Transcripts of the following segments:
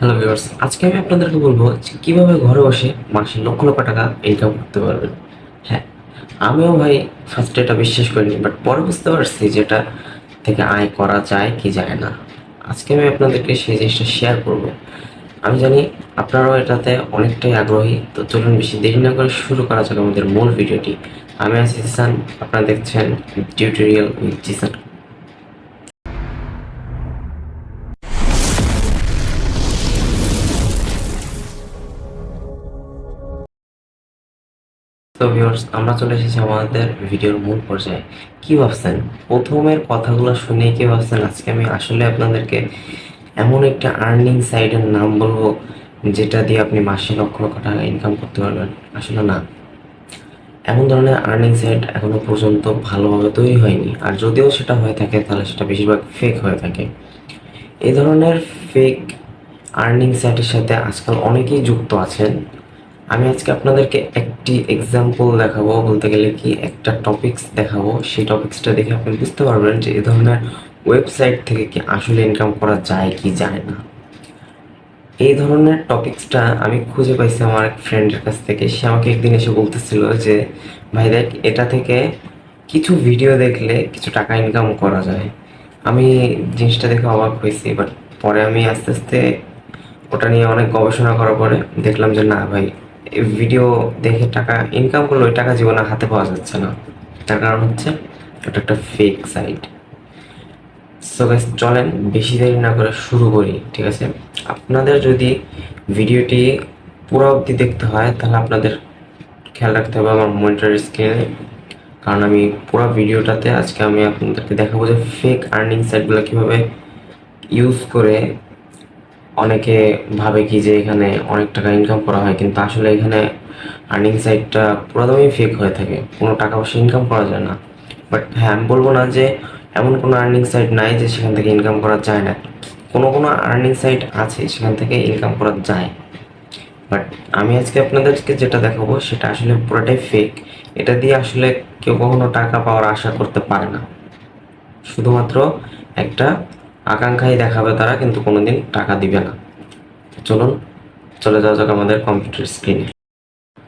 Hello viewers, আজকে আমি আপনাদেরকে বলবো যে কীভাবে ঘরে বসে মাসে লক্ষ লক্ষ টাকা ইনকাম করতে পারবেন। হ্যাঁ, আমিও ভাই ফার্স্টে এটা বিশ্বাস করিনি, বাট পরে বুঝতে পারছি যে এটা থেকে আয় করা যায় কি যায় না। আজকে আমি আপনাদেরকে সেই জিনিসটা শেয়ার করব। আমি জানি আপনারাও এটাতে অনেকটাই আগ্রহী, তো চলুন বেশি দেরি না করে শুরু করা যাক আমাদের মূল ভিডিওটি। আমি আছি জিসান, আপনারা দেখছেন টিউটোরিয়াল উইথ জিসান। তো ভিউয়ার্স, আমরা চলে এসেছি আমাদের ভিডিওর মূল পর্যায়ে। কি ভাবছেন? প্রথমের কথাগুলো শুনে কি ভাবছেন আজকে আমি আসলে আপনাদেরকে এমন একটা আর্নিং সাইটের নাম বলবো যেটা দিয়ে আপনি মাসে লক্ষ লক্ষ টাকা ইনকাম করতে পারবেন? আসলে না, এমন ধরনের আর্নিং সাইট এখনো পর্যন্ত ভালোভাবে তৈরি হয়নি। আর যদিও সেটা হয়ে থাকে তাহলে সেটা বেশিরভাগ ফেক হয়ে থাকে। এই ধরনের ফেক আর্নিং সাইটের সাথে আজকাল অনেকেই যুক্ত আছেন। আমি আজকে আপনাদেরকে একটি এক্সাম্পল দেখাবো, বলতে গেলে কি একটা টপিকস দেখাবো। সেই টপিক্সটা দেখে আপনি বুঝতে পারবেন যে এই ধরনের ওয়েবসাইট থেকে কি আসলে ইনকাম করা যায় কি যায় না। এই ধরনের টপিক্সটা আমি খুঁজে পাইছি আমার এক ফ্রেন্ডের কাছ থেকে। সে আমাকে একদিন এসে বলতেছিল যে ভাই দেখ, এটা থেকে কিছু ভিডিও দেখলে কিছু টাকা ইনকাম করা যায়। আমি জিনিসটা দেখে অবাক হয়েছি, বাট পরে আমি আস্তে আস্তে ওটা নিয়ে অনেক গবেষণা করার পরে দেখলাম যে না ভাই, ভিডিও দেখে টাকা ইনকাম করলে ওই টাকা জীবনে হাতে পাওয়া যাচ্ছে না। তার কারণ হচ্ছে ওটা একটা ফেক সাইট। সো গাইস, চলেন বেশি দেরি না করে শুরু করি, ঠিক আছে? আপনাদের যদি ভিডিওটি পুরো অবধি দেখতে হয় তাহলে আপনাদের খেয়াল রাখতে হবে আমার মনিটর স্ক্রিনে, কারণ আমি পুরো ভিডিওটাতে আজকে আমি আপনাদেরকে দেখাবো যে ফেক আর্নিং সাইটগুলো কীভাবে ইউজ করে অনেকে ভাবে কি যে এখানে অনেক টাকা ইনকাম করা হয়, কিন্তু আসলে এখানে আর্নিং সাইটটা পুরোদমই ফেক হয়ে থাকে, কোনো টাকা পয়সা ইনকাম করা যায় না। বাট হ্যাঁ, আমি বলবো না যে এমন কোনো আর্নিং সাইট নাই যে সেখান থেকে ইনকাম করা যায় না। কোনো কোনো আর্নিং সাইট আছে সেখান থেকে ইনকাম করা যায়, বাট আমি আজকে আপনাদেরকে যেটা দেখাবো সেটা আসলে পুরোটাই ফেক। এটা দিয়ে আসলে কেউ কখনো টাকা পাওয়ার আশা করতে পারে না। শুধুমাত্র একটা আকাঙ্ক্ষাই দেখাবে তারা, কিন্তু কোনোদিন টাকা দিবে না। চলুন চলে যাওয়া যাক আমাদের কম্পিউটার স্ক্রিনে।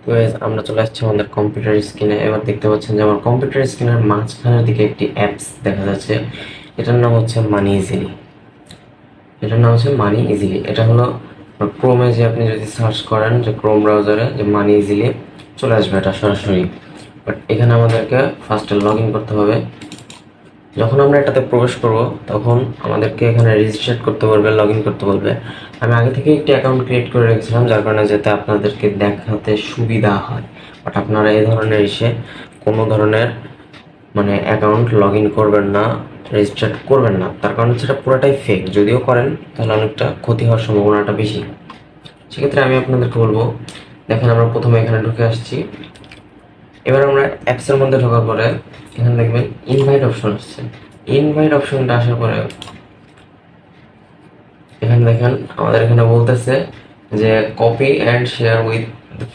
তো guys, আমরা চলে আসছি আমাদের কম্পিউটার স্ক্রিনে। এবার দেখতে পাচ্ছেন যে আমার কম্পিউটার স্ক্রিনের মাঝখানের দিকে একটি অ্যাপস দেখা যাচ্ছে। এটার নাম হচ্ছে মানি ইজিলি। এটা হলো ক্রোমে, যে আপনি যদি সার্চ করেন যে ক্রোম ব্রাউজারে যে মানি ইজিলি, চলে আসবে এটা সরাসরি। বাট এখানে আমাদেরকে ফার্স্টে লগ ইন করতে হবে। যখন আমরা এটাতে প্রবেশ করব তখন আমাদেরকে এখানে রেজিস্টার করতে বলবে, লগ ইন করতে বলবে। আমি আগে থেকে একটি অ্যাকাউন্ট ক্রিয়েট করে রেখেছিলাম, যার কারণে যাতে আপনাদেরকে দেখাতে সুবিধা হয়। বাট আপনারা এই ধরনের এসে কোনো ধরনের অ্যাকাউন্ট লগ ইন করবেন না, রেজিস্টার করবেন না। তার কারণ সেটা পুরোটাই ফেক। যদিও করেন তাহলে অনেকটা ক্ষতি হওয়ার সম্ভাবনাটা বেশি। সেক্ষেত্রে আমি আপনাদেরকে বলবো, দেখেন আমরা প্রথমে এখানে ঢুকে আসছি। এবার আমরা অ্যাপসের মধ্যে ঢোকার পরে এখানে দেখবেন ইনভাইট অপশন আসছে। ইনভাইট অপশনটা আসার পরে এখানে দেখেন আমাদের এখানে বলতেছে যে copy and share with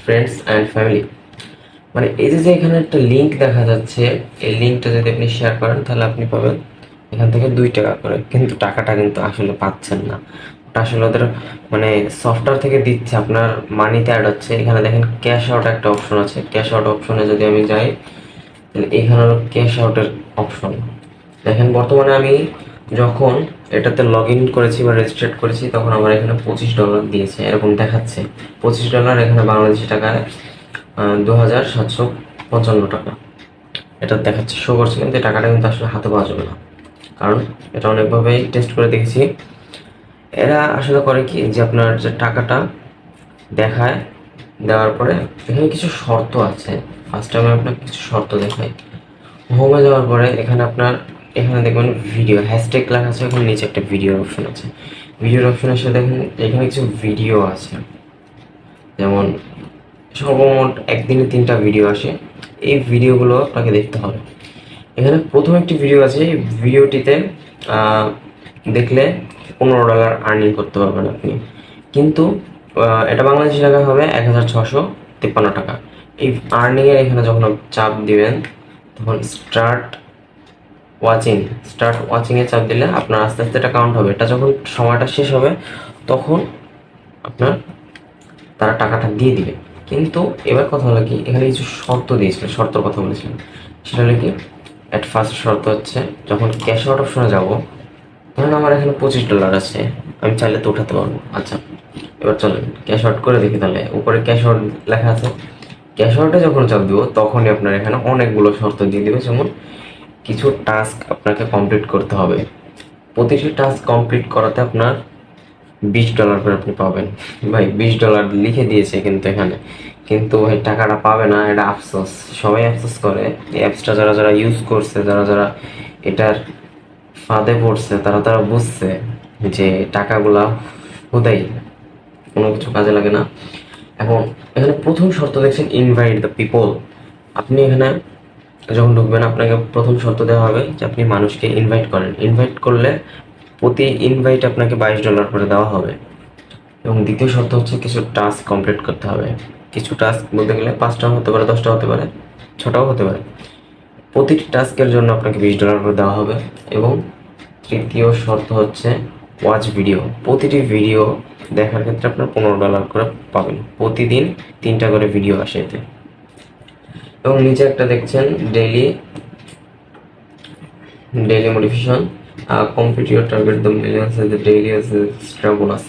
friends and family. এই যে এখানে একটা লিঙ্ক দেখা যাচ্ছে, এই লিঙ্কটা যদি আপনি শেয়ার করেন তাহলে আপনি পাবেন এখান থেকে 2 টাকা করে, কিন্তু টাকাটা কিন্তু আসলে পাচ্ছেন না। ওটা আসলে ওদের সফটওয়্যার থেকে দিচ্ছে, আপনার মানিতে অ্যাড হচ্ছে। এখানে দেখেন ক্যাশ আউট একটা অপশন আছে। ক্যাশ আউট অপশনে যদি আমি যাই তাহলে এখানে হলো ক্যাশ আউটের অপশন। দেখেন বর্তমানে আমি যখন এটাতে লগ ইন করেছি বা রেজিস্টার্ড করেছি তখন আমার এখানে $25 দিয়েছে, এরকম দেখাচ্ছে। $25 এখানে বাংলাদেশি টাকায় 2755 টাকা এটা দেখাচ্ছে, শো করছে। কিন্তু এই টাকাটা কিন্তু আসলে হাতে পাওয়া যাবে না, কারণ এটা অনেকভাবেই টেস্ট করে দেখেছি। এরা আসলে করে কি যে আপনার যে টাকাটা দেখায়, দেওয়ার পরে এখানে কিছু শর্ত আছে। ফার্স্টে আমি আপনাকে কিছু শর্ত দেখাই। হোমে যাওয়ার পরে এখানে দেখবেন ভিডিও হ্যাশট্যাগ লেখা আছে, ওখানে নিচে একটা ভিডিওর অপশন আছে। ভিডিওর অপশন এসে দেখেন এখানে কিছু ভিডিও আছে, যেমন সর্বমোট একদিনে 3টা ভিডিও আসে। এই ভিডিওগুলো আপনাকে দেখতে হবে। এখানে প্রথম একটি ভিডিও আছে, এই ভিডিওটিতে দেখলে $15 আর্নিং করতে পারবেন আপনি, কিন্তু এটা বাংলাদেশি টাকা হবে 1653 টাকা। এই আর্নিংয়ের এখানে যখন চাপ দিবেন তখন স্টার্ট ওয়াচিংয়ে চাপ দিলে আপনার আস্তে আস্তে এটা কাউন্ট হবে। এটা যখন সময়টা শেষ হবে তখন আপনার তারা টাকাটা দিয়ে দিবে। কিন্তু এবার কথা হলো কি, এখানে কিছু শর্ত দিয়েছিল, শর্তের কথা বলেছিলাম। সেটা হলো কি, অ্যাট ফার্স্ট শর্ত হচ্ছে যখন ক্যাশ আউট অপশনে যাব, ধরুন আমার এখানে $25 আছে, আমি চাইলে তো উঠাতে পারবো। আচ্ছা, এবার চলেন ক্যাশ আউট করে দেখি। তাহলে উপরে ক্যাশ আউট লেখা আছে, ক্যাশ আউটে যখন চাপ দিব তখনই আপনার এখানে অনেকগুলো শর্ত দিয়ে দিবে। যেমন কিছু টাস্ক আপনাকে কমপ্লিট করতে হবে, প্রতিটি টাস্ক কমপ্লিট করাতে আপনার $20 করে আপনি পাবেন। ভাই $20 লিখে দিয়েছে কিন্তু এখানে, কিন্তু ভাই টাকাটা পাবে না, এটা আফসোস। সবাই আফসোস করে। এই অ্যাপসটা যারা যারা ইউজ করছে, যারা যারা এটার ফাঁদে পড়ছে, তারা তারা বুঝছে যে টাকাগুলা হুদাই, কোনো কিছু কাজে লাগে না। এখন এখানে প্রথম শর্ত দেখছেন, ইনভাইট দ্য পিপল। আপনি এখানে যখন ঢুকবেন আপনাকে প্রথম শর্ত দেওয়া হবে যে আপনি মানুষকে ইনভাইট করেন। ইনভাইট করলে প্রতি ইনভাইট আপনাকে $22 করে দেওয়া হবে। এবং দ্বিতীয় শর্ত হচ্ছে কিছু টাস্ক কমপ্লিট করতে হবে। কিছু টাস্ক বলতে গেলে 5টা হতে পারে, 10টা হতে পারে, 6টাও হতে পারে। প্রতিটি টাস্কের জন্য আপনাকে $20 করে দেওয়া হবে। এবং তৃতীয় শর্ত হচ্ছে ওয়াচ ভিডিও। প্রতিটি ভিডিও দেখার ক্ষেত্রে আপনার $15 করে পাবেন। প্রতিদিন 3টা করে ভিডিও আসে এতে। এবং নিচে একটা দেখছেন daily motivation, complete your target the millions the daily extra bonus.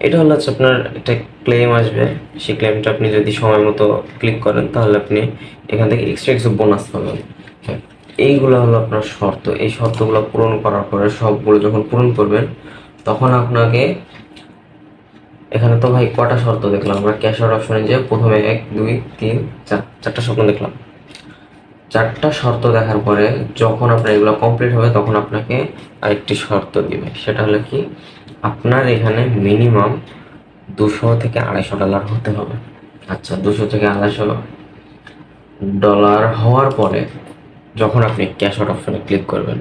এটা হলো হচ্ছে আপনার একটা ক্লেম আসবে, সেই ক্লেমটা আপনি যদি সময় মতো ক্লিক করেন তাহলে আপনি এখান থেকে এক্সট্রা কিছু বোনাস পাবেন। হ্যাঁ, এইগুলো হলো আপনার শর্ত। এই শর্তগুলো পূরণ করার পরে, সবগুলো যখন পূরণ করবেন তখন আপনাকে এখানে তো ভাই কটা শর্ত দেখলাম আমরা ক্যাশ আউট অপশনে, যে প্রথমে 1 2 3 4 চারটা স্বপ্ন দেখলাম। চারটা শর্ত দেখার পরে যখন আপনার এগুলো কমপ্লিট হবে তখন আপনাকে আরেকটি শর্ত দিবে। সেটা হলো কি, আপনার এখানে মিনিমাম $200 থেকে $250 হতে হবে। আচ্ছা, $200 থেকে $250 হওয়ার পরে যখন আপনি ক্যাশ আউট অপশনে ক্লিক করবেন,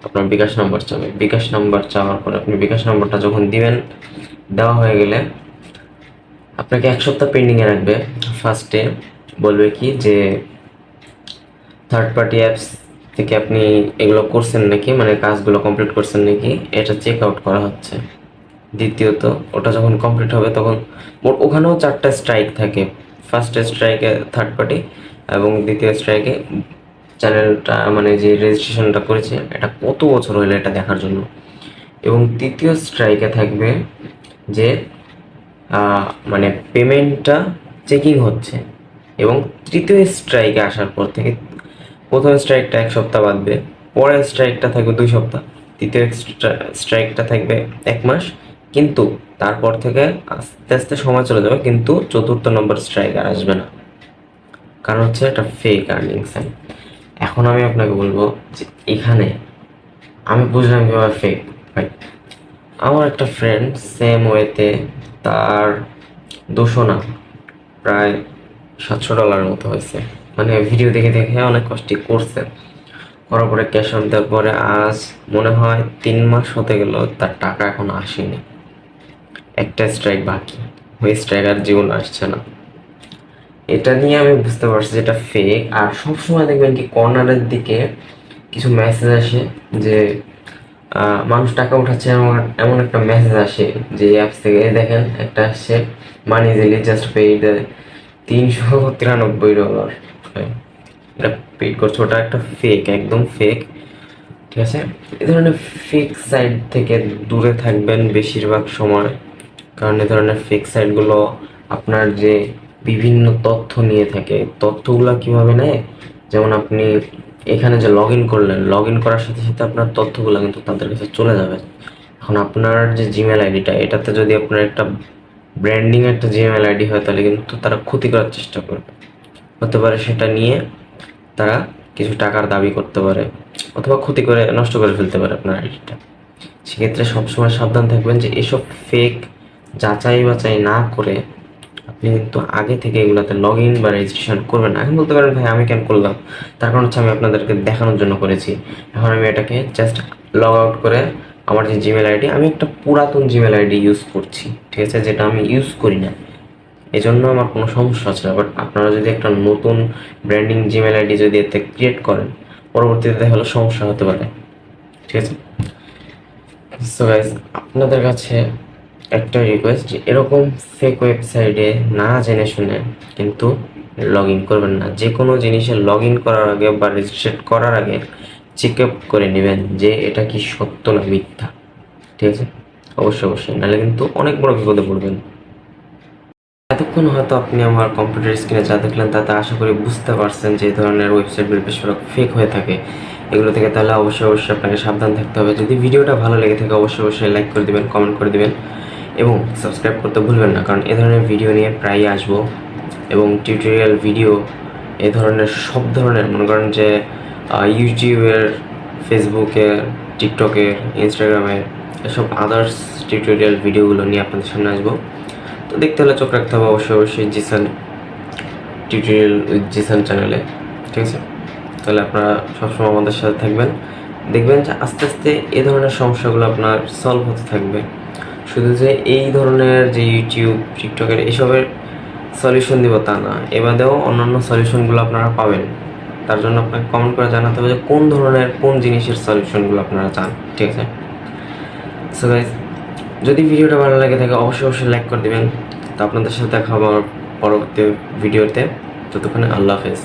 আপনার বিকাশ নাম্বার চাবে। বিকাশ নাম্বার চাওয়ার পরে আপনি বিকাশ নাম্বারটা যখন দিবেন, দেওয়া হয়ে গেলে আপনাকে 1 সপ্তাহ পেন্ডিংয়ে রাখবে। ফার্স্টে বলবে কি যে থার্ড পার্টি অ্যাপস থেকে আপনি এগুলো করছেন নাকি, মানে কাজগুলো কমপ্লিট করছেন নাকি, এটা চেক আউট করা হচ্ছে। দ্বিতীয়ত ওটা যখন কমপ্লিট হবে তখন ওখানেও 4টা স্ট্রাইক থাকে। ফার্স্ট স্ট্রাইকে থার্ড পার্টি, এবং দ্বিতীয় স্ট্রাইকে চ্যানেলটা, মানে যে রেজিস্ট্রেশনটা করেছে এটা কত বছর হলো এটা দেখার জন্য। এবং তৃতীয় স্ট্রাইকে থাকবে যে মানে পেমেন্টটা চেকিং হচ্ছে। এবং তৃতীয় স্ট্রাইকে আসার পর থেকে প্রথম স্ট্রাইকটা 1 সপ্তাহ বাদবে, পরের স্ট্রাইকটা থাকবে 2 সপ্তাহ, তৃতীয় স্ট্রাইকটা থাকবে 1 মাস। কিন্তু তারপর থেকে আস্তে আস্তে সময় চলে যাবে, কিন্তু চতুর্থ নম্বর স্ট্রাইক আর আসবে না, কারণ হচ্ছে এটা ফেক আর্নিং সাইট। এখন আমি আপনাকে বলবো যে এখানে আমি বুঝলাম কিভাবে ফেক। ভাই, আমার একটা ফ্রেন্ড সেম ওয়েতে তার 200 না, প্রায় $700 মতো হয়েছে। মানে ভিডিও দেখে দেখে অনেক কষ্টই করছে, করার পরে ক্যাশ আউট দেওয়ার পরে আজ মনে হয় 3 মাস হতে গেল, তার টাকা এখন আসেনি। একটা স্ট্রাইক বাকি, ওই স্ট্রাইক আর জীবন আসছে না। এটা নিয়ে আমি বুঝতে পারছি যেটা ফেক। আর সবসময় দেখবেন কি কর্নারের দিকে কিছু মেসেজ আসে যে মানুষ টাকা উঠাচ্ছে, এমন এমন একটা মেসেজ আসে যে অ্যাপস থেকে। দেখেন একটা আসছে, মানি ইজিলি জাস্ট পেইড $393। এটা পেইড করছে, ওটা একটা ফেক, একদম ফেক। ঠিক আছে, এ ধরনের ফেক সাইট থেকে দূরে থাকবেন বেশিরভাগ সময়, কারণ এ ধরনের ফেক সাইটগুলো আপনার যে বিভিন্ন তথ্য নিয়ে থাকে, তথ্যগুলো কিভাবে নেয়, যেমন আপনি এখানে যে লগ ইন করলেন, লগ ইন করার সাথে সাথে আপনার তথ্যগুলো কিন্তু তাদের কাছে চলে যাবে। এখন আপনার যে জিমেল আইডিটা, এটাতে যদি আপনার একটা ব্র্যান্ডিং একটা জিমেল আইডি হয় তাহলে কিন্তু তারা ক্ষতি করার চেষ্টা করবে। হতে পারে সেটা নিয়ে তারা কিছু টাকার দাবি করতে পারে, অথবা ক্ষতি করে নষ্ট করে ফেলতে পারে আপনার আইডিটা। সেক্ষেত্রে সবসময় সাবধান থাকবেন যে এসব ফেক যাচাই বাছাই না করে আপনি কিন্তু আগে থেকে এগুলোতে লগ ইন বা রেজিস্ট্রেশন করবেন না। এখন বলতে পারেন ভাই আমি কেন করলাম, তার কারণ হচ্ছে আমি আপনাদেরকে দেখানোর জন্য করেছি। এখন আমি এটাকে জাস্ট লগ আউট করে আমার যে জিমেল আইডি, আমি একটা পুরাতন জিমেল আইডি ইউজ করছি, ঠিক আছে, যেটা আমি ইউজ করি না, এই জন্য আমার কোনো সমস্যা হচ্ছে না। বাট আপনারা যদি একটা নতুন ব্র্যান্ডিং জিমেল আইডি যদি এতে ক্রিয়েট করেন, পরবর্তীতে দেখা হলো সমস্যা হতে পারে। ঠিক আছে, সো গাইজ, আপনাদের কাছে একটা রিকোয়েস্ট, যে এরকম ফেক ওয়েবসাইটে না জেনে শুনে কিন্তু লগ ইন করবেন না। যে কোনো জিনিসে লগ ইন করার আগে বা রেজিস্ট্রেট করার আগে চেক আপ করে নেবেন যে এটা কি সত্য না মিথ্যা। ঠিক আছে, অবশ্যই অবশ্যই, নাহলে কিন্তু অনেক বড় বিপদে পড়বেন। এতক্ষণ হয়তো আপনি আমার কম্পিউটার স্ক্রিনে যা দেখলেন তাতে আশা করি বুঝতে পারছেন যে এই ধরনের ওয়েবসাইটগুলো বেশিরভাগ ফেক হয়ে থাকে এগুলো থেকে। তাহলে অবশ্যই অবশ্যই আপনাকে সাবধান থাকতে হবে। যদি ভিডিওটা ভালো লেগে থাকে অবশ্যই অবশ্যই লাইক করে দেবেন, কমেন্ট করে দেবেন এবং সাবস্ক্রাইব করতে ভুলবেন না, কারণ এ ধরনের ভিডিও নিয়ে প্রায়ই আসবো। এবং টিউটোরিয়াল ভিডিও এ ধরনের সব ধরনের, মনে করেন যে ইউটিউবের, ফেসবুকের, টিকটকের, ইনস্টাগ্রামের এসব আদার্স টিউটোরিয়াল ভিডিওগুলো নিয়ে আপনাদের সামনে আসবো। তো দেখতে হলে চোখ রাখতে হবে অবশ্যই অবশ্যই জিসান টিউটোরিয়াল উইথ জিসান চ্যানেলে। ঠিক আছে, তাহলে আপনারা সবসময় আমাদের সাথে থাকবেন, দেখবেন যে আস্তে আস্তে এই ধরনের সমস্যাগুলো আপনার সলভ হতে থাকবে। শুধু যে এই ধরনের যে ইউটিউব, টিকটকের এসবের সলিউশন দিব তা না, এবারেও অন্যান্য সলিউশনগুলো আপনারা পাবেন। তার জন্য আপনাকে কমেন্ট করে জানাতে হবে যে কোন ধরনের কোন জিনিসের সলিউশনগুলো আপনারা চান। ঠিক আছে, সো গাইজ, যদি ভিডিওটা ভালো লাগে থাকে অবশ্যই অবশ্যই লাইক করে দেবেন। তো আপনাদের সাথে দেখা হবে আমার পরবর্তী ভিডিওতে। ততক্ষণে আল্লাহ হাফেজ।